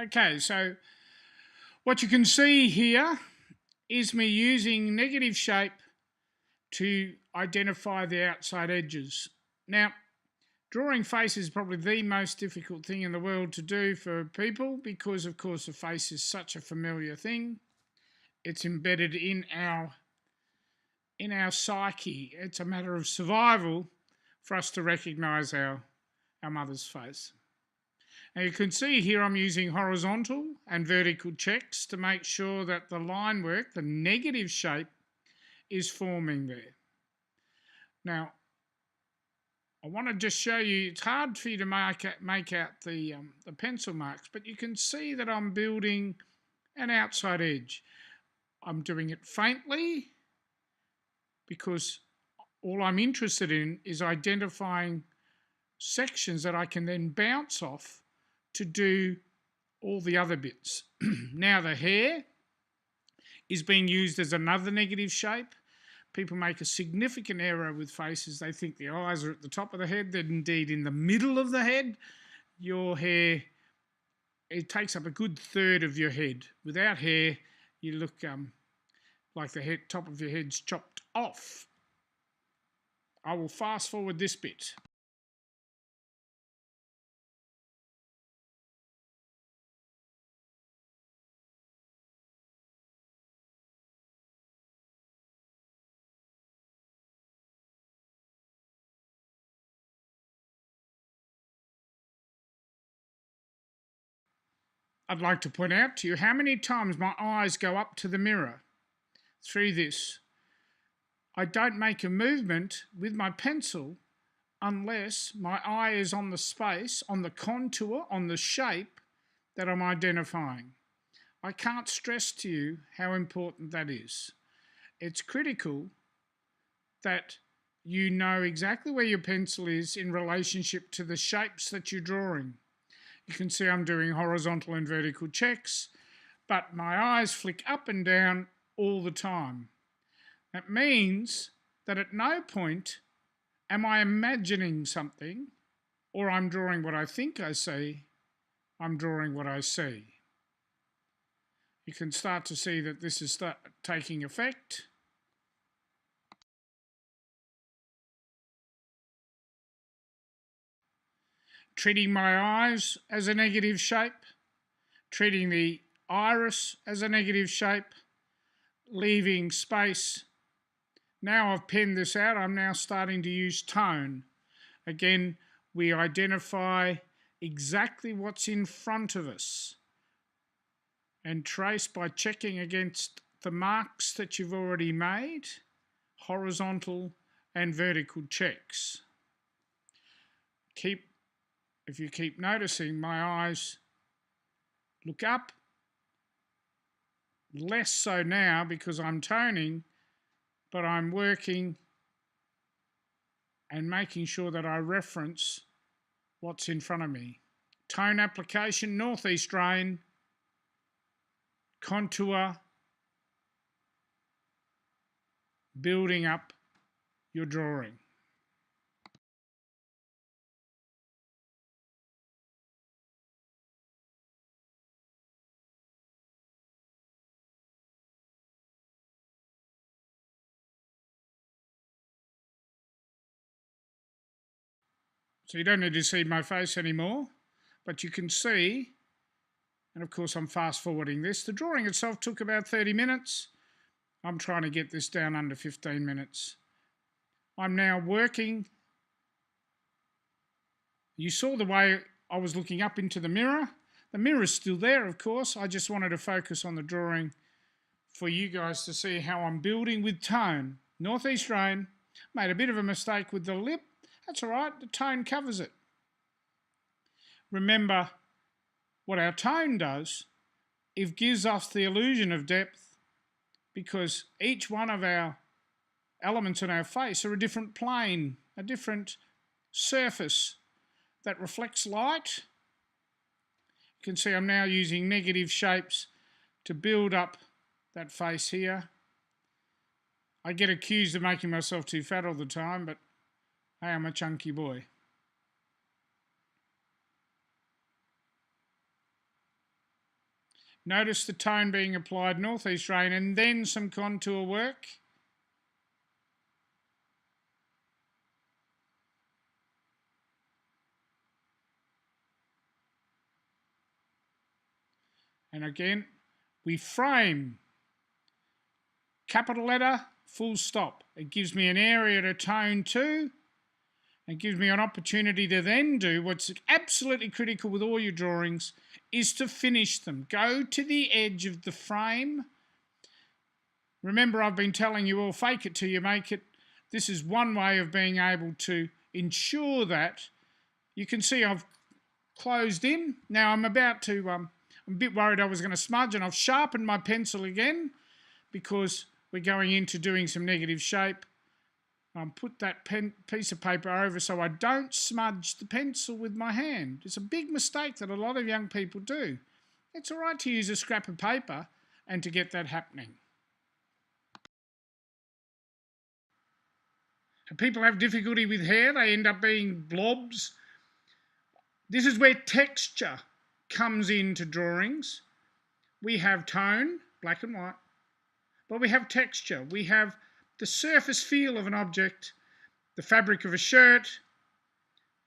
Okay, so what you can see here is me using negative shape to identify the outside edges. Now, drawing faces is probably the most difficult thing in the world to do for people because, of course, a face is such a familiar thing. It's embedded in our psyche. It's a matter of survival for us to recognise our mother's face. Now you can see here I'm using horizontal and vertical checks to make sure that the line work, the negative shape, is forming there. Now, I want to just show you, it's hard for you to make out the pencil marks, but you can see that I'm building an outside edge. I'm doing it faintly because all I'm interested in is identifying sections that I can then bounce off to do all the other bits. Now the hair is being used as another negative shape. People make a significant error with faces. They think the eyes are at the top of the head. They're indeed in the middle of the head. Your hair, it takes up a good third of your head. Without hair, you look like the top of your head's chopped off. I will fast forward this bit. I'd like to point out to you how many times my eyes go up to the mirror through this. I don't make a movement with my pencil unless my eye is on the space, on the contour, on the shape that I'm identifying. I can't stress to you how important that is. It's critical that you know exactly where your pencil is in relationship to the shapes that you're drawing. You can see I'm doing horizontal and vertical checks, but my eyes flick up and down all the time. That means that at no point am I imagining something or I'm drawing what I think I see, I'm drawing what I see. You can start to see that this is taking effect. Treating my eyes as a negative shape, treating the iris as a negative shape, leaving space. Now I've penned this out, I'm now starting to use tone. Again, we identify exactly what's in front of us and trace by checking against the marks that you've already made, horizontal and vertical checks. If you keep noticing, my eyes look up, less so now because I'm toning, but I'm working and making sure that I reference what's in front of me. Tone application, northeast rain, contour, building up your drawing. So you don't need to see my face anymore, but you can see, and of course I'm fast forwarding this, the drawing itself took about 30 minutes. I'm trying to get this down under 15 minutes. I'm now working. You saw the way I was looking up into the mirror. The mirror's still there, of course. I just wanted to focus on the drawing for you guys to see how I'm building with tone. Northeast rain, made a bit of a mistake with the lip. That's all right, the tone covers it. Remember, what our tone does, it gives us the illusion of depth because each one of our elements in our face are a different plane, a different surface that reflects light. You can see I'm now using negative shapes to build up that face here. I get accused of making myself too fat all the time, but hey, I'm a chunky boy. Notice the tone being applied, northeast rain, and then some contour work. And again, we frame, capital letter, full stop. It gives me an area to tone to. It gives me an opportunity to then do what's absolutely critical with all your drawings is to finish them. Go to the edge of the frame. Remember, I've been telling you all, fake it till you make it. This is one way of being able to ensure that. You can see I've closed in. Now I'm about to, I'm a bit worried I was going to smudge, and I've sharpened my pencil again because we're going into doing some negative shape. Put that piece of paper over so I don't smudge the pencil with my hand. It's a big mistake that a lot of young people do. It's all right to use a scrap of paper and to get that happening. And people have difficulty with hair. They end up being blobs. This is where texture comes into drawings. We have tone, black and white, but we have texture. We have the surface feel of an object, the fabric of a shirt,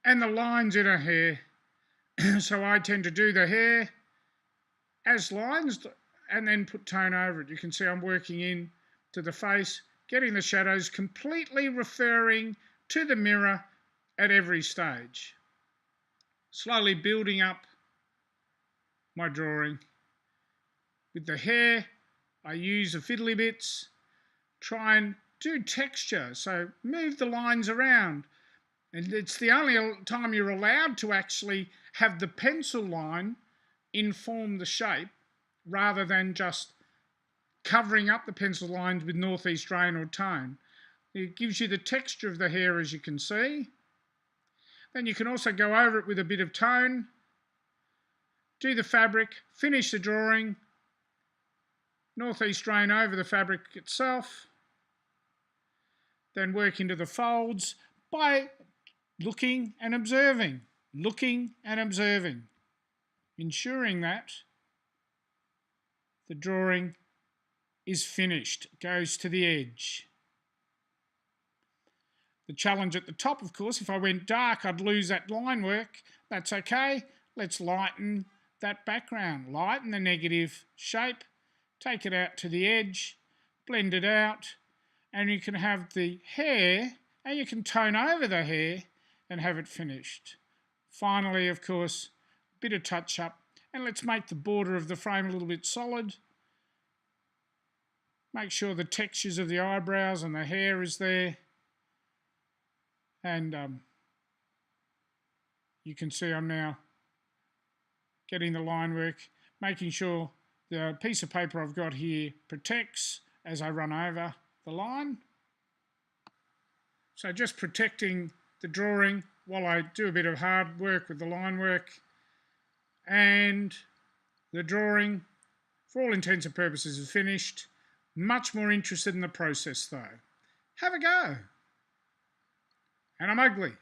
and the lines in a hair. So I tend to do the hair as lines and then put tone over it. You can see I'm working in to the face, getting the shadows, completely referring to the mirror at every stage. Slowly building up my drawing. With the hair, I use the fiddly bits, try and do texture, so move the lines around. And it's the only time you're allowed to actually have the pencil line inform the shape rather than just covering up the pencil lines with northeast rain or tone. It gives you the texture of the hair, as you can see. Then you can also go over it with a bit of tone, do the fabric, finish the drawing, northeast rain over the fabric itself, then work into the folds by looking and observing, ensuring that the drawing is finished, goes to the edge. The challenge at the top, of course, if I went dark, I'd lose that line work. That's okay. Let's lighten that background, lighten the negative shape, take it out to the edge, blend it out, and you can have the hair, and you can tone over the hair and have it finished. Finally, of course, a bit of touch up, and let's make the border of the frame a little bit solid. Make sure the textures of the eyebrows and the hair is there. And you can see I'm now getting the line work, making sure the piece of paper I've got here protects as I run over the line. So just protecting the drawing while I do a bit of hard work with the line work. And the drawing, for all intents and purposes, is finished. Much more interested in the process though. Have a go. And I'm ugly.